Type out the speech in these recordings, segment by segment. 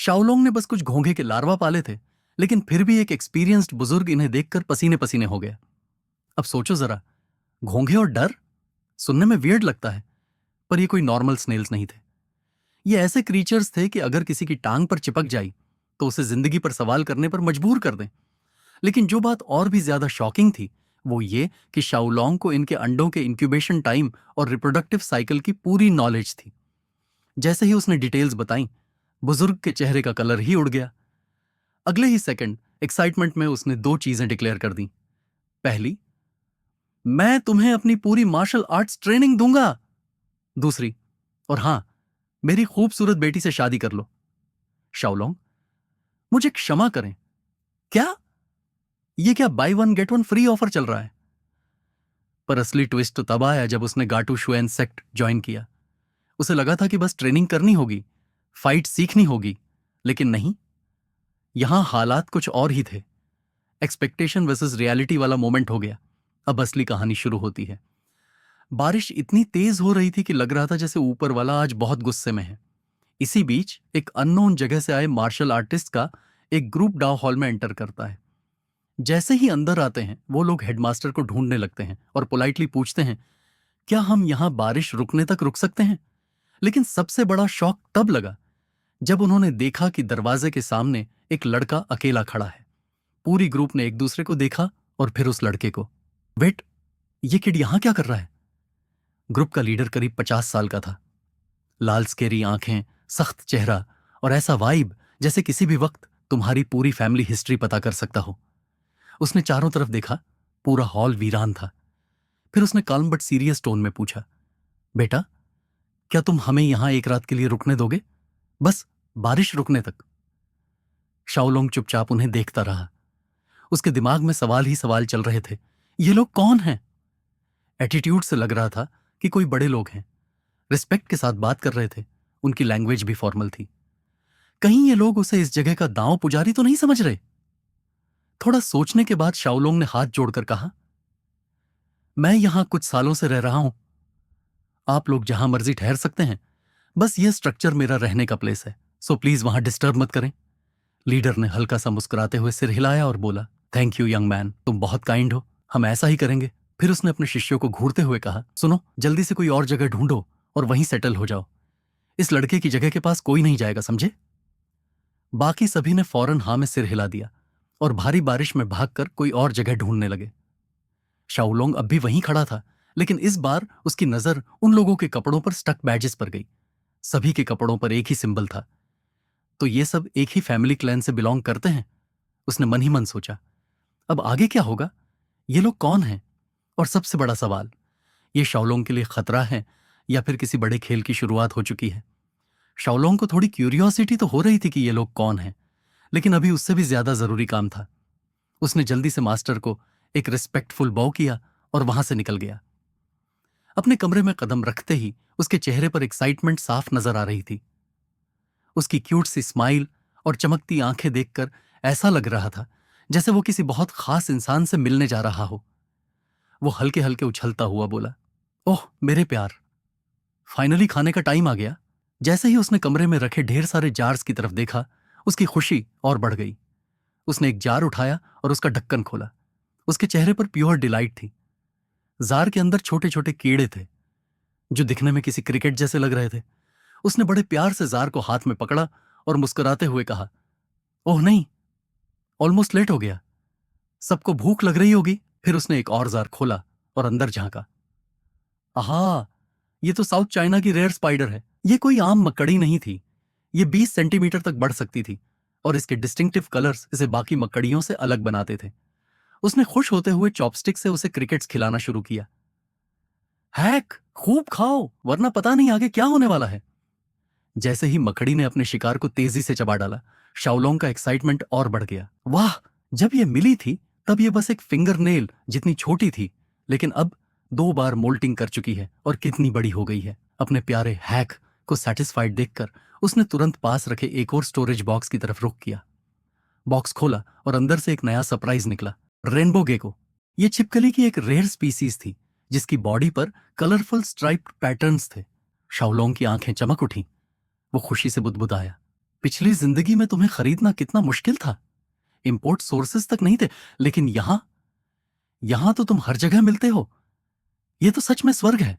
शाओलोंग ने बस कुछ घोंघे के लार्वा पाले थे, लेकिन फिर भी एक एक्सपीरियंस्ड बुजुर्ग इन्हें देखकर पसीने पसीने हो गया। अब सोचो जरा, घोंघे और डर, सुनने में वियर्ड लगता है, पर ये कोई नॉर्मल स्नेल्स नहीं थे। ये ऐसे क्रीचर्स थे कि अगर किसी की टांग पर चिपक जाई तो उसे जिंदगी पर सवाल करने पर मजबूर कर दें। लेकिन जो बात और भी ज्यादा शॉकिंग थी वो ये कि शाओलोंग को इनके अंडों के इंक्यूबेशन टाइम और रिप्रोडक्टिव साइकिल की पूरी नॉलेज थी। जैसे ही उसने डिटेल्स बताई, बुजुर्ग के चेहरे का कलर ही उड़ गया। अगले ही सेकंड एक्साइटमेंट में उसने दो चीजें डिक्लेयर कर दी। पहली, मैं तुम्हें अपनी पूरी मार्शल आर्ट्स ट्रेनिंग दूंगा। दूसरी, और हां, मेरी खूबसूरत बेटी से शादी कर लो। शाओलोंग, मुझे क्षमा करें, क्या ये क्या by one get one free offer चल रहा है? पर असली ट्विस्ट तो तब आया जब उसने गाटू शुएन सेक्ट ज्वाइन किया। उसे लगा था कि बस ट्रेनिंग करनी होगी, फाइट सीखनी होगी, लेकिन नहीं, यहां हालात कुछ और ही थे। एक्सपेक्टेशन वर्सेस रियलिटी वाला मोमेंट हो गया। अब असली कहानी शुरू होती है। बारिश इतनी तेज हो रही थी कि लग रहा था जैसे ऊपर वाला आज बहुत गुस्से में है। इसी बीच एक अननोन जगह से आए मार्शल आर्टिस्ट का एक ग्रुप डाउ हॉल में एंटर करता है। जैसे ही अंदर आते हैं वो लोग हेडमास्टर को ढूंढने लगते हैं और पोलाइटली पूछते हैं, क्या हम यहां बारिश रुकने तक रुक सकते हैं? लेकिन सबसे बड़ा शॉक तब लगा जब उन्होंने देखा कि दरवाजे के सामने एक लड़का अकेला खड़ा है। पूरी ग्रुप ने एक दूसरे को देखा और फिर उस लड़के को। वेट, ये किड यहां क्या कर रहा है? ग्रुप का लीडर करीब 50 साल का था। लाल स्केरी आंखें, सख्त चेहरा और ऐसा वाइब जैसे किसी भी वक्त तुम्हारी पूरी फैमिली हिस्ट्री पता कर सकता हो। उसने चारों तरफ देखा, पूरा हॉल वीरान था। फिर उसने काल्म बट सीरियस टोन में पूछा, बेटा, क्या तुम हमें यहां एक रात के लिए रुकने दोगे? बस बारिश रुकने तक। शाओलोंग चुपचाप उन्हें देखता रहा। उसके दिमाग में सवाल ही सवाल चल रहे थे। ये लोग कौन हैं? एटीट्यूड से लग रहा था कि कोई बड़े लोग हैं। रिस्पेक्ट के साथ बात कर रहे थे। उनकी लैंग्वेज भी फॉर्मल थी। कहीं ये लोग उसे इस जगह का दांव पुजारी तो नहीं समझ रहे? थोड़ा सोचने के बाद शाओलोंग ने हाथ जोड़कर कहा, मैं यहां कुछ सालों से रह रहा हूं। आप लोग जहां मर्जी ठहर सकते हैं, बस ये स्ट्रक्चर मेरा रहने का प्लेस है, सो प्लीज वहां डिस्टर्ब मत करें। लीडर ने हल्का सा मुस्कुराते हुए सिर हिलाया और बोला, थैंक यू यंग मैन, तुम बहुत काइंड हो, हम ऐसा ही करेंगे। फिर उसने अपने शिष्यों को घूरते हुए कहा, सुनो, जल्दी से कोई और जगह ढूंढो और वहीं सेटल हो जाओ। इस लड़के की जगह के पास कोई नहीं जाएगा, समझे? बाकी सभी ने फौरन हां में सिर हिला दिया और भारी बारिश में भागकर कोई और जगह ढूंढने लगे। शाओलोंग अब भी वहीं खड़ा था, लेकिन इस बार उसकी नजर उन लोगों के कपड़ों पर स्टक बैजेस पर गई। सभी के कपड़ों पर एक ही सिंबल था। तो ये सब एक ही फैमिली क्लैन से बिलोंग करते हैं, उसने मन ही मन सोचा। अब आगे क्या होगा? ये लोग कौन हैं? और सबसे बड़ा सवाल, ये शाओलोंग के लिए खतरा है या फिर किसी बड़े खेल की शुरुआत हो चुकी है? शाओलोंग को थोड़ी क्यूरियोसिटी तो हो रही थी कि ये लोग कौन हैं, लेकिन अभी उससे भी ज्यादा जरूरी काम था। उसने जल्दी से मास्टर को एक रिस्पेक्टफुल बॉव किया और वहां से निकल गया। अपने कमरे में कदम रखते ही उसके चेहरे पर एक्साइटमेंट साफ नजर आ रही थी। उसकी क्यूट सी स्माइल और चमकती आंखें देखकर ऐसा लग रहा था जैसे वो किसी बहुत खास इंसान से मिलने जा रहा हो। वो हल्के हल्के उछलता हुआ बोला, ओह मेरे प्यार, फाइनली खाने का टाइम आ गया। जैसे ही उसने कमरे में रखे ढेर सारे जार्स की तरफ देखा, उसकी खुशी और बढ़ गई। उसने एक जार उठाया और उसका ढक्कन खोला। उसके चेहरे पर प्योर डिलाइट थी। जार के अंदर छोटे छोटे कीड़े थे जो दिखने में किसी क्रिकेट जैसे लग रहे थे। उसने बड़े प्यार से जार को हाथ में पकड़ा और मुस्कुराते हुए कहा, ओह नहीं, ऑलमोस्ट लेट हो गया, सबको भूख लग रही होगी। फिर उसने एक और जार खोला और अंदर झांका। आहा, ये तो साउथ चाइना की रेयर स्पाइडर है। ये कोई आम मकड़ी नहीं थी। ये 20 सेंटीमीटर तक बढ़ सकती थी और इसके डिस्टिंक्टिव कलर्स इसे बाकी मकड़ियों से अलग बनाते थे। उसने खुश होते हुए चॉपस्टिक से उसे क्रिकेट्स खिलाना शुरू किया। हैक, खूब खाओ वरना पता नहीं आगे क्या होने वाला है। जैसे ही मकड़ी ने अपने शिकार को तेजी से चबा डाला, शाओलोंग का एक्साइटमेंट और बढ़ गया। वाह, जब ये मिली थी तब ये बस एक फिंगर नेल जितनी छोटी थी, लेकिन अब 2 बार मोल्टिंग कर चुकी है और कितनी बड़ी हो गई है। अपने प्यारे हैक को सेटिस्फाइड देखकर उसने तुरंत पास रखे एक और स्टोरेज बॉक्स की तरफ रुख किया। बॉक्स खोला और अंदर से एक नया सरप्राइज निकला, रेनबो गेको। ये छिपकली की एक रेयर स्पीसीज थी जिसकी बॉडी पर कलरफुल स्ट्राइप्ड पैटर्न्स थे। शाओलोंग की आंखें चमक उठी। वो खुशी से बुदबुदाया, पिछली जिंदगी में तुम्हें खरीदना कितना मुश्किल था, इंपोर्ट सोर्सेस तक नहीं थे, लेकिन यहां यहां तो तुम हर जगह मिलते हो। ये तो सच में स्वर्ग है।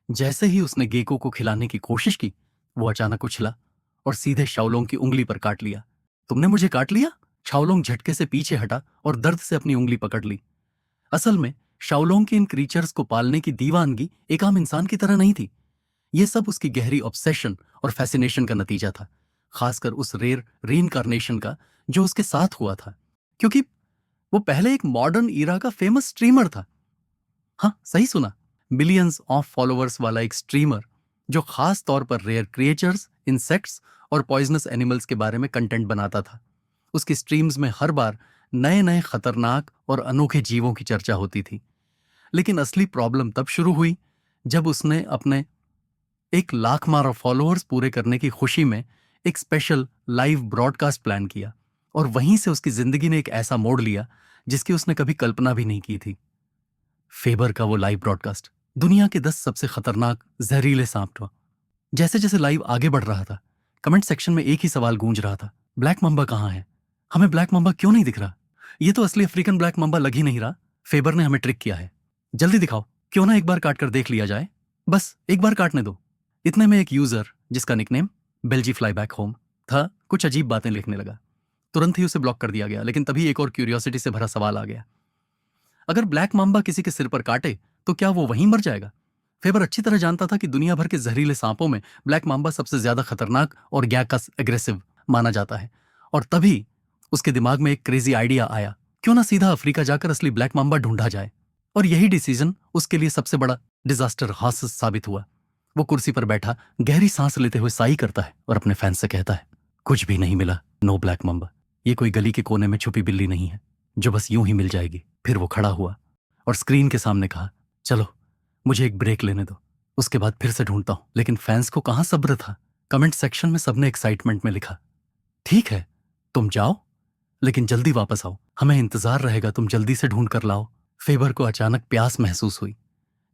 जैसे ही उसने गेको को खिलाने की कोशिश की, वो अचानक उछला और सीधे शाओलोंग की उंगली पर काट लिया। तुमने मुझे काट लिया? शाओलोंग झटके से पीछे हटा और दर्द से अपनी उंगली पकड़ ली। असल में शाओलोंग की इन क्रीचर्स को पालने की दीवानगी एक आम इंसान की तरह नहीं थी। ये सब उसकी गहरी ऑब्सेशन और फैसिनेशन का नतीजा था, खासकर उस रेयर रीइंकार्नेशन का जो उसके साथ हुआ था, क्योंकि वो पहले एक मॉडर्न ईरा का फेमस स्ट्रीमर था। हाँ, सही सुना, मिलियंस ऑफ फॉलोअर्स वाला एक स्ट्रीमर जो खास तौर पर रेयर क्रिएचर्स, इंसेक्ट्स और पॉइजनस एनिमल्स के बारे में कंटेंट बनाता था। उसकी स्ट्रीम्स में हर बार नए नए खतरनाक और अनोखे जीवों की चर्चा होती थी। लेकिन असली प्रॉब्लम तब शुरू हुई जब उसने अपने 1 लाख मारा फॉलोअर्स पूरे करने की खुशी में एक स्पेशल लाइव ब्रॉडकास्ट प्लान किया, और वहीं से उसकी जिंदगी ने एक ऐसा मोड़ लिया जिसकी उसने कभी कल्पना भी नहीं की थी। फेबर का वो लाइव ब्रॉडकास्ट दुनिया के 10 सबसे खतरनाक जहरीले सांप था। जैसे जैसे लाइव आगे बढ़ रहा था, कमेंट सेक्शन में एक ही सवाल गूंज रहा था, ब्लैक मम्बा कहाँ है? हमें ब्लैक मम्बा क्यों नहीं दिख रहा? ये तो असली अफ्रीकन ब्लैक मम्बा लग ही नहीं रहा। फेबर ने हमें ट्रिक किया है। जल्दी दिखाओ, क्यों ना एक बार काट कर देख लिया जाए। बस एक बार काटने दो। इतने में एक यूजर जिसका निकनेम बेल्जी फ्लाई बैक होम था कुछ अजीब बातें लिखने लगा। तुरंत ही उसे ब्लॉक कर दिया गया, लेकिन तभी एक और क्यूरियोसिटी से भरा सवाल आ गया, अगर ब्लैक माम्बा किसी के सिर पर काटे तो क्या वो वहीं मर जाएगा? फेबर अच्छी तरह जानता था कि दुनिया भर के जहरीले सांपों में ब्लैक माम्बा सबसे ज्यादा खतरनाक और गैकस एग्रेसिव माना जाता है, और तभी उसके दिमाग में एक क्रेजी आइडिया आया, क्यों ना सीधा अफ्रीका जाकर असली ब्लैक माम्बा ढूंढा जाए। और यही डिसीजन उसके लिए सबसे बड़ा डिजास्टर हासिल साबित हुआ। वो कुर्सी पर बैठा गहरी सांस लेते हुए साई करता है और अपने फैंस से कहता है, कुछ भी नहीं मिला, नो ब्लैक मम्बा। ये कोई गली के कोने में छुपी बिल्ली नहीं है जो बस यूं ही मिल जाएगी। फिर वो खड़ा हुआ और स्क्रीन के सामने कहा, चलो मुझे एक ब्रेक लेने दो, उसके बाद फिर से ढूंढता हूं। लेकिन फैंस को कहां सब्र था। कमेंट सेक्शन में सबने एक्साइटमेंट में लिखा, ठीक है तुम जाओ, लेकिन जल्दी वापस आओ, हमें इंतजार रहेगा, तुम जल्दी से ढूंढ कर लाओ। फेबर को अचानक प्यास महसूस हुई,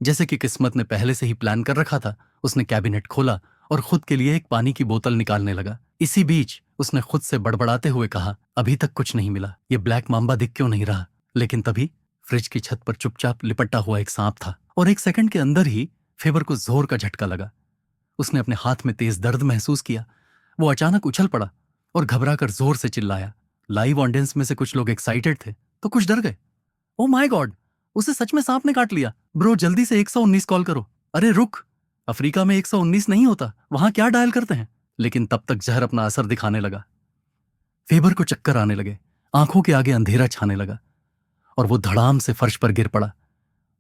जैसे कि किस्मत ने पहले से ही प्लान कर रखा था। उसने कैबिनेट खोला और खुद के लिए एक पानी की बोतल निकालने लगा। इसी बीच उसने खुद से बड़बड़ाते हुए कहा, अभी तक कुछ नहीं मिला, ये ब्लैक माम्बा दिख क्यों नहीं रहा? लेकिन तभी फ्रिज की छत पर चुपचाप लिपटा हुआ एक सांप था, और एक सेकंड के अंदर ही फेबर को जोर का झटका लगा। उसने अपने हाथ में तेज दर्द महसूस किया। वो अचानक उछल पड़ा और घबराकर जोर से चिल्लाया। लाइव ऑडियंस में से कुछ लोग एक्साइटेड थे तो कुछ डर गए। ओ माय गॉड, उसे सच में सांप ने काट लिया। ब्रो जल्दी से 119 कॉल करो। अरे रुक, अफ्रीका में 119 नहीं होता, वहां क्या डायल करते हैं? लेकिन तब तक जहर अपना असर दिखाने लगा। फेबर को चक्कर आने लगे, आंखों के आगे अंधेरा छाने लगा और वो धड़ाम से फर्श पर गिर पड़ा,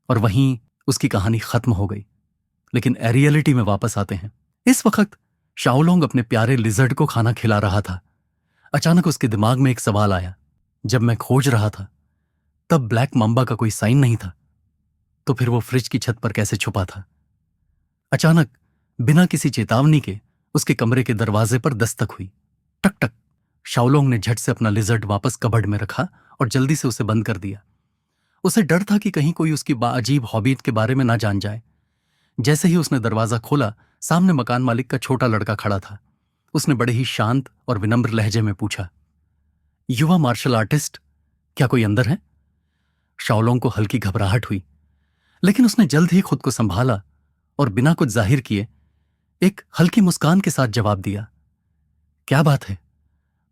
और वहीं उसकी कहानी खत्म हो गई। लेकिन रियलिटी में वापस आते हैं। इस वक्त शाओलोंग अपने प्यारे लिजर्ड को खाना खिला रहा था। अचानक उसके दिमाग में एक सवाल आया, जब मैं खोज रहा था तब ब्लैक मम्बा का कोई साइन नहीं था, तो फिर वो फ्रिज की छत पर कैसे छुपा था? अचानक बिना किसी चेतावनी के उसके कमरे के दरवाजे पर दस्तक हुई। टक टक। शाओलोंग ने झट से अपना लिजर्ड वापस कबर्ड में रखा और जल्दी से उसे बंद कर दिया। उसे डर था कि कहीं कोई उसकी बाअजीब हॉबीज के बारे में ना जान जाए। जैसे ही उसने दरवाजा खोला, सामने मकान मालिक का छोटा लड़का खड़ा था। उसने बड़े ही शांत और विनम्र लहजे में पूछा, युवा मार्शल आर्टिस्ट, क्या कोई अंदर है? शाओलोंग को हल्की घबराहट हुई, लेकिन उसने जल्द ही खुद को संभाला और बिना कुछ जाहिर किए एक हल्की मुस्कान के साथ जवाब दिया, क्या बात है?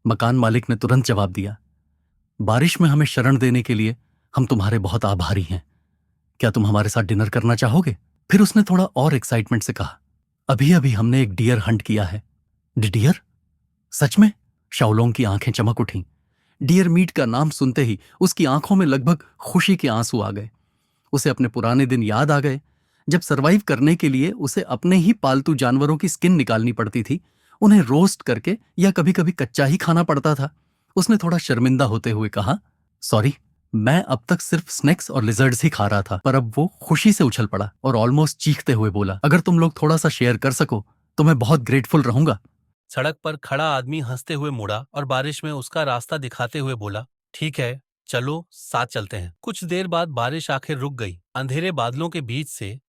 मकान मालिक ने तुरंत जवाब दिया, बारिश में हमें शरण देने के लिए हम तुम्हारे बहुत आभारी हैं। क्या तुम हमारे साथ डिनर करना चाहोगे? फिर उसने थोड़ा और एक्साइटमेंट से कहा, अभी अभी हमने एक डियर हंट किया है। डियर? सच में? शाओलोंग की आंखें चमक उठीं। डियर मीट का नाम सुनते ही उसकी आंखों में लगभग खुशी के आंसू आ गए। उसे अपने पुराने दिन याद आ गए, जब सरवाइव करने के लिए उसे अपने ही पालतू जानवरों की स्किन निकालनी पड़ती थी, उन्हें रोस्ट करके या कभी कभी कच्चा ही खाना पड़ता था। उसने थोड़ा शर्मिंदा होते हुए कहा, सॉरी, मैं अब तक सिर्फ स्नैक्स और लिजर्ड्स ही खा रहा था। पर अब वो खुशी से उछल पड़ा और ऑलमोस्ट चीखते हुए बोला, अगर तुम लोग थोड़ा सा शेयर कर सको तो मैं बहुत ग्रेटफुल रहूंगा। सड़क पर खड़ा आदमी हंसते हुए मुड़ा और बारिश में उसका रास्ता दिखाते हुए बोला, ठीक है, चलो साथ चलते हैं। कुछ देर बाद बारिश आखिर रुक गई। अंधेरे बादलों के बीच से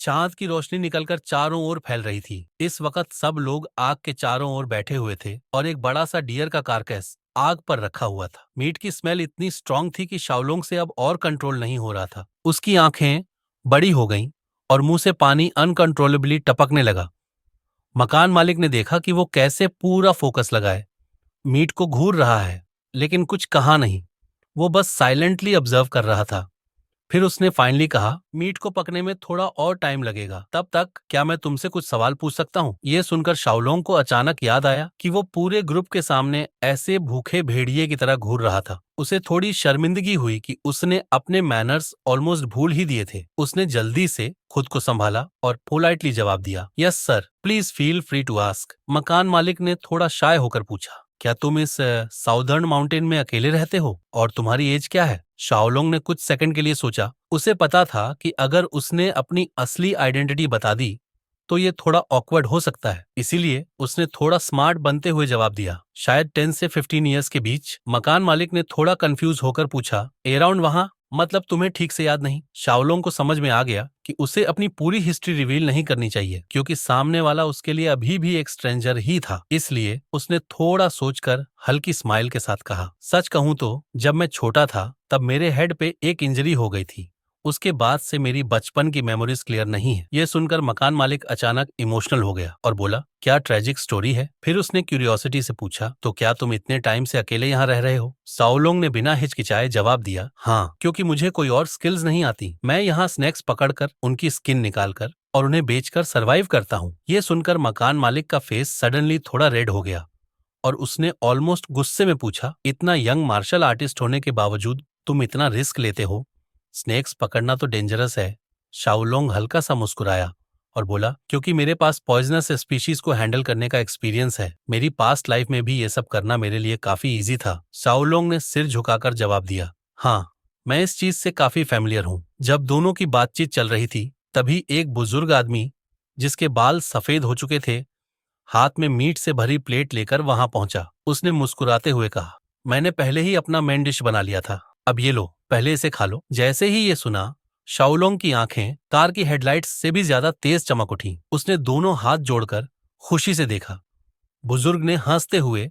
चांद की रोशनी निकलकर चारों ओर फैल रही थी। इस वक्त सब लोग आग के चारों ओर बैठे हुए थे और एक बड़ा सा डियर का कारकेस आग पर रखा हुआ था। मीट की स्मेल इतनी स्ट्रांग थी कि शाओलोंग से अब और कंट्रोल नहीं हो रहा था। उसकी आंखें बड़ी हो गईं और मुंह से पानी अनकंट्रोलेबली टपकने लगा। मकान मालिक ने देखा कि वो कैसे पूरा फोकस लगाए। मीट को घूर रहा है, लेकिन कुछ कहा नहीं। वो बस साइलेंटली ऑब्जर्व कर रहा था। फिर उसने फाइनली कहा, मीट को पकने में थोड़ा और टाइम लगेगा। तब तक क्या मैं तुमसे कुछ सवाल पूछ सकता हूँ? ये सुनकर शाओलोंग को अचानक याद आया कि वो पूरे ग्रुप के सामने ऐसे भूखे भेड़िए की तरह घूर रहा था। उसे थोड़ी शर्मिंदगी हुई कि उसने अपने मैनर्स ऑलमोस्ट भूल ही दिए थे। उसने जल्दी से खुद को संभाला और पोलाइटली जवाब दिया, yes sir, please feel free to ask. मकान मालिक ने थोड़ा शाय होकर पूछा, क्या तुम इस साउदर्न माउंटेन में अकेले रहते हो और तुम्हारी एज क्या है? शाओलोंग ने कुछ सेकंड के लिए सोचा। उसे पता था कि अगर उसने अपनी असली आइडेंटिटी बता दी तो ये थोड़ा ऑकवर्ड हो सकता है। इसीलिए उसने थोड़ा स्मार्ट बनते हुए जवाब दिया, शायद 10 से 15 इयर्स के बीच। मकान मालिक ने थोड़ा कंफ्यूज होकर पूछा, अराउंड वहां, मतलब तुम्हें ठीक से याद नहीं? शाओलोंग को समझ में आ गया कि उसे अपनी पूरी हिस्ट्री रिवील नहीं करनी चाहिए, क्योंकि सामने वाला उसके लिए अभी भी एक स्ट्रेंजर ही था। इसलिए उसने थोड़ा सोचकर हल्की स्माइल के साथ कहा, सच कहूं तो जब मैं छोटा था तब मेरे हेड पे एक इंजरी हो गई थी। उसके बाद से मेरी बचपन की मेमोरीज क्लियर नहीं है। यह सुनकर मकान मालिक अचानक इमोशनल हो गया और बोला, क्या ट्रेजिक स्टोरी है? फिर उसने क्यूरियोसिटी से पूछा, तो क्या तुम इतने टाइम से अकेले यहाँ रह रहे हो? शाओलोंग ने बिना हिचकिचाए जवाब दिया, हाँ, क्योंकि मुझे कोई और स्किल्स नहीं आती। मैं यहाँ स्नैक्स पकड़कर, उनकी स्किन निकालकर और उन्हें बेचकर सर्वाइव करता हूँ। ये सुनकर मकान मालिक का फेस सडनली थोड़ा रेड हो गया और उसने ऑलमोस्ट गुस्से में पूछा, इतना यंग मार्शल आर्टिस्ट होने के बावजूद तुम इतना रिस्क लेते हो? स्नेक्स पकड़ना तो डेंजरस है। शाओलोंग हल्का सा मुस्कुराया और बोला, क्योंकि मेरे पास पॉइजनस स्पीशीज को हैंडल करने का एक्सपीरियंस है। मेरी पास्ट लाइफ में भी ये सब करना मेरे लिए काफी इजी था। शाओलोंग ने सिर झुकाकर जवाब दिया, हाँ, मैं इस चीज से काफी फैमिलियर हूँ। जब दोनों की बातचीत चल रही थी तभी एक बुजुर्ग आदमी, जिसके बाल सफेद हो चुके थे, हाथ में मीट से भरी प्लेट लेकर वहां पहुंचा। उसने मुस्कुराते हुए कहा, मैंने पहले ही अपना मेन डिश बना लिया था, अब ये लो, पहले इसे खा लो। जैसे ही ये सुना, शाओलोंग की आंखें कार की हेडलाइट्स से भी ज्यादा तेज चमक उठी। उसने दोनों हाथ जोड़कर खुशी से देखा। बुजुर्ग ने हंसते हुए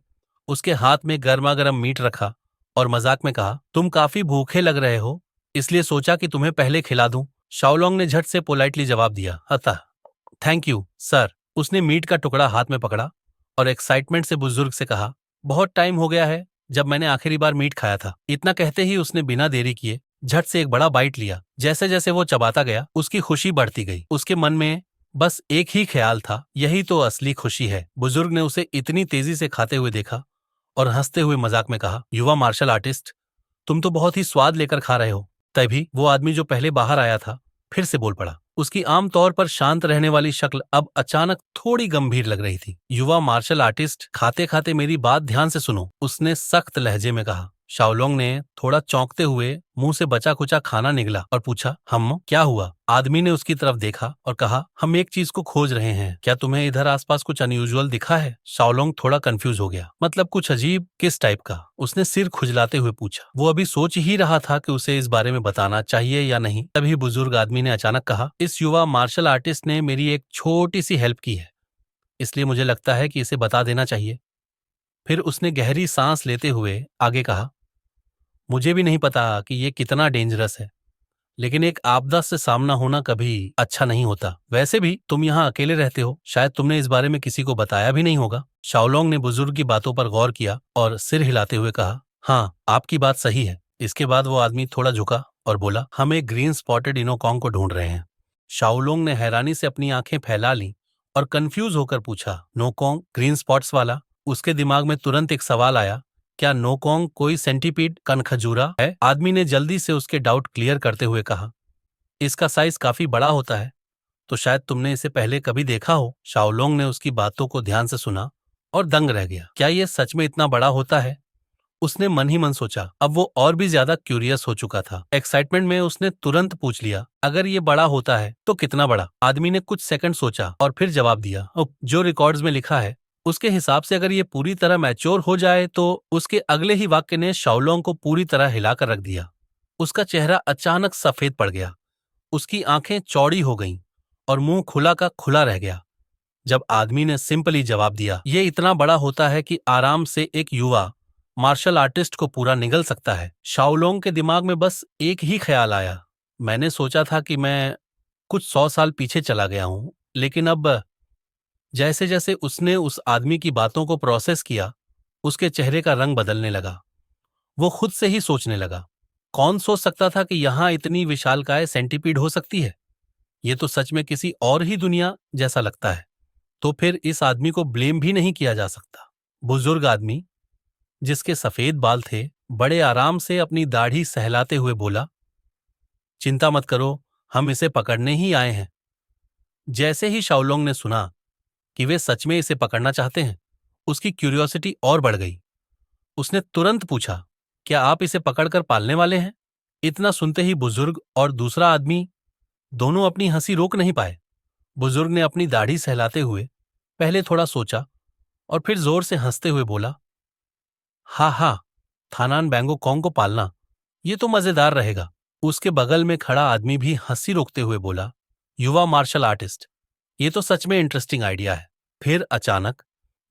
उसके हाथ में गर्मा गर्म मीट रखा और मजाक में कहा, तुम काफी भूखे लग रहे हो, इसलिए सोचा कि तुम्हें पहले खिला दूं। शाओलोंग ने झट से पोलाइटली जवाब दिया, अतः थैंक यू सर। उसने मीट का टुकड़ा हाथ में पकड़ा और एक्साइटमेंट से बुजुर्ग से कहा, बहुत टाइम हो गया है जब मैंने आखिरी बार मीट खाया था। इतना कहते ही उसने बिना देरी किए झट से एक बड़ा बाइट लिया। जैसे जैसे वो चबाता गया, उसकी खुशी बढ़ती गई। उसके मन में बस एक ही ख्याल था, यही तो असली खुशी है। बुजुर्ग ने उसे इतनी तेजी से खाते हुए देखा और हंसते हुए मजाक में कहा, युवा मार्शल आर्टिस्ट, तुम तो बहुत ही स्वाद लेकर खा रहे हो। तभी वो आदमी जो पहले बाहर आया था फिर से बोल पड़ा। उसकी आमतौर पर शांत रहने वाली शक्ल अब अचानक थोड़ी गंभीर लग रही थी। युवा मार्शल आर्टिस्ट, खाते खाते मेरी बात ध्यान से सुनो, उसने सख्त लहजे में कहा। शाओलोंग ने थोड़ा चौंकते हुए मुंह से बचा कुचा खाना निगला और पूछा, हम क्या हुआ? आदमी ने उसकी तरफ देखा और कहा, हम एक चीज को खोज रहे हैं, क्या तुम्हें इधर आसपास कुछ अनयूजुअल दिखा है? शाओलोंग थोड़ा कंफ्यूज हो गया, मतलब कुछ अजीब? किस टाइप का? उसने सिर खुजलाते हुए पूछा। वो अभी सोच ही रहा था कि उसे इस बारे में बताना चाहिए या नहीं, तभी बुजुर्ग आदमी ने अचानक कहा, इस युवा मार्शल आर्टिस्ट ने मेरी एक छोटी सी हेल्प की है, इसलिए मुझे लगता है कि इसे बता देना चाहिए। फिर उसने गहरी सांस लेते हुए आगे कहा, मुझे भी नहीं पता कि ये कितना डेंजरस है, लेकिन एक आपदा से सामना होना कभी अच्छा नहीं होता। वैसे भी तुम यहाँ अकेले रहते हो, शायद तुमने इस बारे में किसी को बताया भी नहीं होगा। शाओलोंग ने बुजुर्ग की बातों पर गौर किया और सिर हिलाते हुए कहा, हाँ, आपकी बात सही है। इसके बाद वो आदमी थोड़ा झुका और बोला, हम एक ग्रीन स्पॉटेड इनोकॉन्ग को ढूंढ रहे हैं। शाओलोंग ने हैरानी से अपनी आंखें फैला ली और कंफ्यूज होकर पूछा, नोकॉन्ग, ग्रीन स्पॉट्स वाला? उसके दिमाग में तुरंत एक सवाल आया, क्या नोकॉन्ग कोई सेंटीपीड कनखजूरा है? आदमी ने जल्दी से उसके डाउट क्लियर करते हुए कहा, इसका साइज काफी बड़ा होता है, तो शायद तुमने इसे पहले कभी देखा हो। शाओलोंग ने उसकी बातों को ध्यान से सुना और दंग रह गया। क्या ये सच में इतना बड़ा होता है? उसने मन ही मन सोचा। अब वो और भी ज्यादा क्यूरियस हो चुका था। एक्साइटमेंट में उसने तुरंत पूछ लिया, अगर ये बड़ा होता है तो कितना बड़ा? आदमी ने कुछ सेकंड सोचा और फिर जवाब दिया, जो रिकॉर्ड्स में लिखा है उसके हिसाब से अगर ये पूरी तरह मैच्योर हो जाए तो। उसके अगले ही वाक्य ने शाओलोंग को पूरी तरह हिलाकर रख दिया। उसका चेहरा अचानक सफेद पड़ गया, उसकी आंखें चौड़ी हो गईं और मुंह खुला का खुला रह गया जब आदमी ने सिंपली जवाब दिया, ये इतना बड़ा होता है कि आराम से एक युवा मार्शल आर्टिस्ट को पूरा निगल सकता है। शाओलोंग के दिमाग में बस एक ही ख्याल आया, मैंने सोचा था कि मैं कुछ 100 साल पीछे चला गया हूं, लेकिन अब जैसे जैसे उसने उस आदमी की बातों को प्रोसेस किया, उसके चेहरे का रंग बदलने लगा। वो खुद से ही सोचने लगा, कौन सोच सकता था कि यहां इतनी विशालकाय सेंटीपीड हो सकती है? ये तो सच में किसी और ही दुनिया जैसा लगता है। तो फिर इस आदमी को ब्लेम भी नहीं किया जा सकता। बुजुर्ग आदमी जिसके सफेद बाल थे बड़े आराम से अपनी दाढ़ी सहलाते हुए बोला, चिंता मत करो, हम इसे पकड़ने ही आए हैं। जैसे ही शाओलोंग ने सुना कि वे सच में इसे पकड़ना चाहते हैं, उसकी क्यूरियोसिटी और बढ़ गई। उसने तुरंत पूछा, क्या आप इसे पकड़कर पालने वाले हैं? इतना सुनते ही बुजुर्ग और दूसरा आदमी दोनों अपनी हंसी रोक नहीं पाए। बुजुर्ग ने अपनी दाढ़ी सहलाते हुए पहले थोड़ा सोचा और फिर जोर से हंसते हुए बोला, हाँ हाँ, थानान बैंगोकोंग को पालना, ये तो मजेदार रहेगा। उसके बगल में खड़ा आदमी भी हंसी रोकते हुए बोला, युवा मार्शल आर्टिस्ट, ये तो सच में इंटरेस्टिंग आइडिया है। फिर अचानक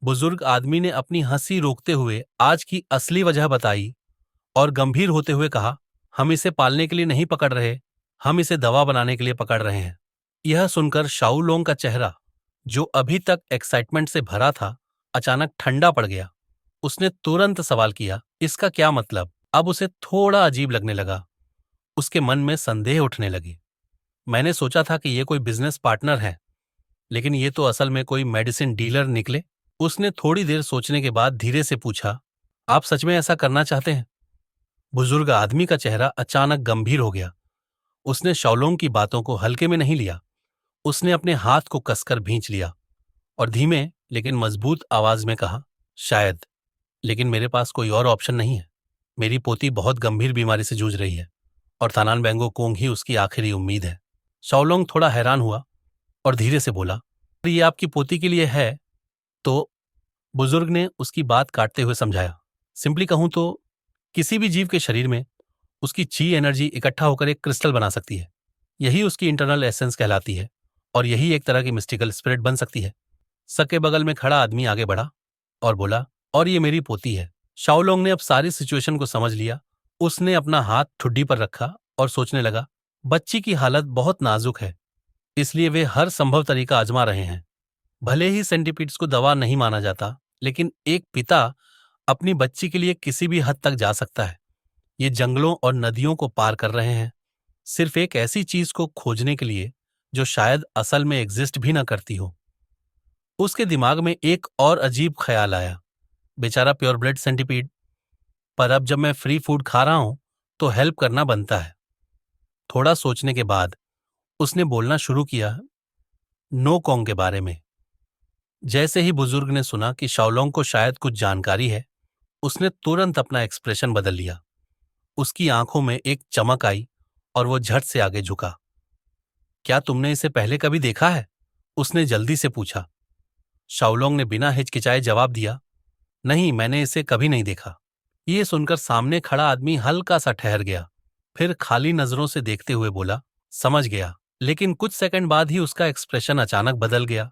बुजुर्ग आदमी ने अपनी हंसी रोकते हुए आज की असली वजह बताई और गंभीर होते हुए कहा, हम इसे पालने के लिए नहीं पकड़ रहे, हम इसे दवा बनाने के लिए पकड़ रहे हैं। यह सुनकर शाओलोंग का चेहरा, जो अभी तक एक्साइटमेंट से भरा था, अचानक ठंडा पड़ गया। उसने तुरंत सवाल किया, इसका क्या मतलब? अब उसे थोड़ा अजीब लगने लगा। उसके मन में संदेह उठने लगे। मैंने सोचा था कि ये कोई बिजनेस पार्टनर है, लेकिन ये तो असल में कोई मेडिसिन डीलर निकले। उसने थोड़ी देर सोचने के बाद धीरे से पूछा, आप सच में ऐसा करना चाहते हैं? बुजुर्ग आदमी का चेहरा अचानक गंभीर हो गया। उसने शाओलोंग की बातों को हल्के में नहीं लिया। उसने अपने हाथ को कसकर भींच लिया और धीमे लेकिन मजबूत आवाज में कहा, शायद, लेकिन मेरे पास कोई और ऑप्शन नहीं है। मेरी पोती बहुत गंभीर बीमारी से जूझ रही है और थानान बैंगोकोंग ही उसकी आखिरी उम्मीद है। शाओलोंग थोड़ा हैरान हुआ और धीरे से बोला, ये आपकी पोती के लिए है तो? बुजुर्ग ने उसकी बात काटते हुए समझाया, सिंपली कहूं तो किसी भी जीव के शरीर में उसकी ची एनर्जी इकट्ठा होकर एक क्रिस्टल बना सकती है। यही उसकी इंटरनल एसेंस कहलाती है और यही एक तरह की मिस्टिकल स्पिरिट बन सकती है। सके बगल में खड़ा आदमी आगे बढ़ा और बोला, और ये मेरी पोती है। शाओलोंग ने अब सारी सिचुएशन को समझ लिया। उसने अपना हाथ ठुड्डी पर रखा और सोचने लगा, बच्ची की हालत बहुत नाजुक है, इसलिए वे हर संभव तरीका आजमा रहे हैं। भले ही सेंटीपीड्स को दवा नहीं माना जाता, लेकिन एक पिता अपनी बच्ची के लिए किसी भी हद तक जा सकता है। ये जंगलों और नदियों को पार कर रहे हैं, सिर्फ एक ऐसी चीज को खोजने के लिए जो शायद असल में एग्जिस्ट भी ना करती हो। उसके दिमाग में एक और अजीब ख्याल आया, बेचारा प्योर ब्लड सेंटीपीड, पर अब जब मैं फ्री फूड खा रहा हूं तो हेल्प करना बनता है। थोड़ा सोचने के बाद उसने बोलना शुरू किया, नो कॉन्ग के बारे में। जैसे ही बुजुर्ग ने सुना कि शाओलोंग को शायद कुछ जानकारी है, उसने तुरंत अपना एक्सप्रेशन बदल लिया। उसकी आंखों में एक चमक आई और वो झट से आगे झुका। क्या तुमने इसे पहले कभी देखा है? उसने जल्दी से पूछा। शाओलोंग ने बिना हिचकिचाए जवाब दिया, नहीं, मैंने इसे कभी नहीं देखा। ये सुनकर सामने खड़ा आदमी हल्का सा ठहर गया, फिर खाली नजरों से देखते हुए बोला, समझ गया। लेकिन कुछ सेकंड बाद ही उसका एक्सप्रेशन अचानक बदल गया।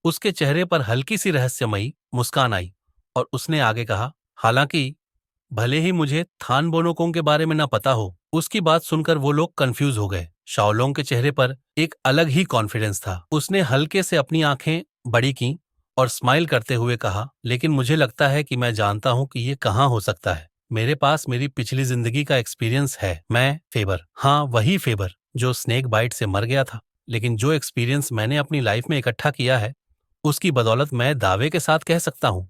उसके चेहरे पर हल्की सी रहस्यमयी मुस्कान आई और उसने आगे कहा, हालांकि भले ही मुझे थान बोनोकोंग के बारे में न पता हो। उसकी बात सुनकर वो लोग कंफ्यूज हो गए। शाओलोंग के चेहरे पर एक अलग ही कॉन्फिडेंस था। उसने हल्के से अपनी आंखें बड़ी की और स्माइल करते हुए कहा, लेकिन मुझे लगता है कि मैं जानता हूं कि ये कहां हो सकता है। मेरे पास मेरी पिछली जिंदगी का एक्सपीरियंस है। मैं फेबर, हाँ वही फेबर जो स्नेक बाइट से मर गया था। लेकिन जो एक्सपीरियंस मैंने अपनी लाइफ में इकट्ठा किया है, उसकी बदौलत मैं दावे के साथ कह सकता हूं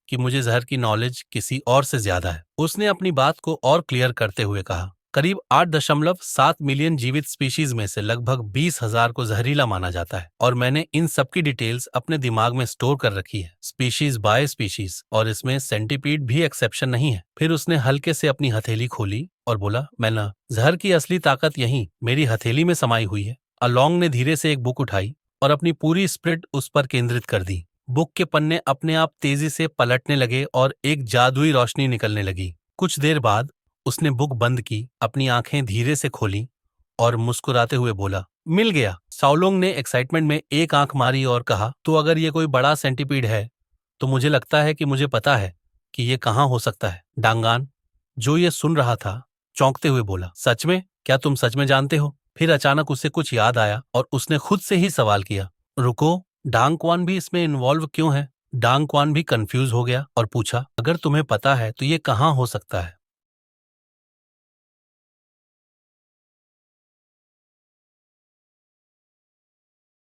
कि मुझे जहर की नॉलेज किसी और से ज्यादा है। उसने अपनी बात को और क्लियर करते हुए कहा, करीब 8.7 मिलियन जीवित स्पीशीज में से लगभग 20,000 को जहरीला माना जाता है और मैंने इन सब की डिटेल्स अपने दिमाग में स्टोर कर रखी है, स्पीशीज बाय स्पीशीज, और इसमें सेंटीपीड भी एक्सेप्शन नहीं है। फिर उसने हल्के से अपनी हथेली खोली और बोला, मैं ना, जहर की असली ताकत यहीं मेरी हथेली में समाई हुई है। अलोंग ने धीरे से एक बुक उठाई और अपनी पूरी स्पिरिट उस पर केंद्रित कर दी। बुक के पन्ने अपने आप तेजी से पलटने लगे और एक जादुई रोशनी निकलने लगी। कुछ देर बाद उसने बुक बंद की, अपनी आंखें धीरे से खोली और मुस्कुराते हुए बोला, मिल गया। शाओलोंग ने एक्साइटमेंट में एक आंख मारी और कहा, तो अगर ये कोई बड़ा सेंटीपीड है तो मुझे लगता है कि मुझे पता है कि ये कहाँ हो सकता है। डांगान, जो ये सुन रहा था, चौंकते हुए बोला, सच में? क्या तुम सच में जानते हो? फिर अचानक उसे कुछ याद आया और उसने खुद से ही सवाल किया, रुको, डांग क्वान भी इसमें इन्वॉल्व क्यों है? डांग क्वान भी कंफ्यूज हो गया और पूछा, अगर तुम्हें पता है तो ये कहाँ हो सकता है?